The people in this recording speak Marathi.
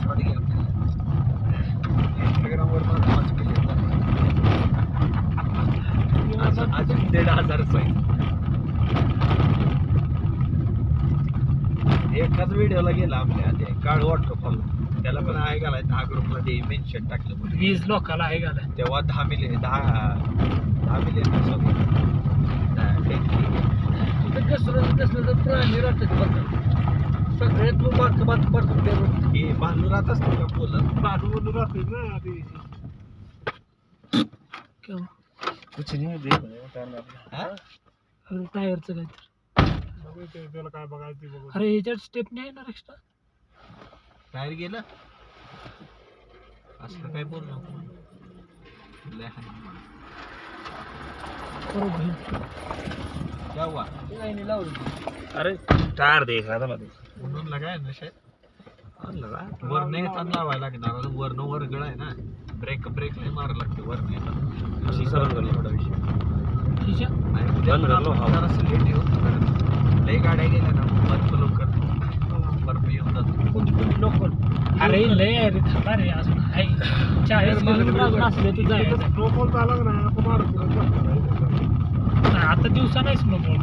शॉट घ्या इंस्टाग्रामवर पण 5 मिलियन अजून 1,500 पाहिजे एकाच व्हिडिओला गेला आपल्या ते काळ वॉटरफॉल त्याला पण आहे घालाय 10 ग्रुपला ते मेन्शन टाकलं 20 लोकांना आहे घालाय तेव्हा 10 मिलियन सॉरी कसलं प्राणी राहतात बघा सगळ्यात हे भालू राहत असते का बोलत बाजू राहते ना आधी कुछ नाही दे टायरचं काय तर त्याला काय बघायचं बघू अरे ह्याच्यात स्टेप नाही आहे ना एक्स्ट्रा टायर गेलं असलं काय बोल क्या हुआ अरे टायर देख रहा था मैं म्हणून लगाय ना शायद वर नाही येताना लावायला लागणार वरनं वर गळ आहे ना ब्रेक लय मारायला लागते वर नाही येताना शीशा बंद कर लो थोडा विषय शीशा आणि उद्या बंद पण कर लो, आपण हा. जरासं लेट येऊ लय गाड्या गेल्या ना बंद लवकर बर्फ येऊन जातो लोकल अरे लय आहे रे थांबा रे अजून आहे 40 किलोमीटर असले तर जायचं स्नोफॉल झाला ना आता दिवसा नाही स्नोफॉल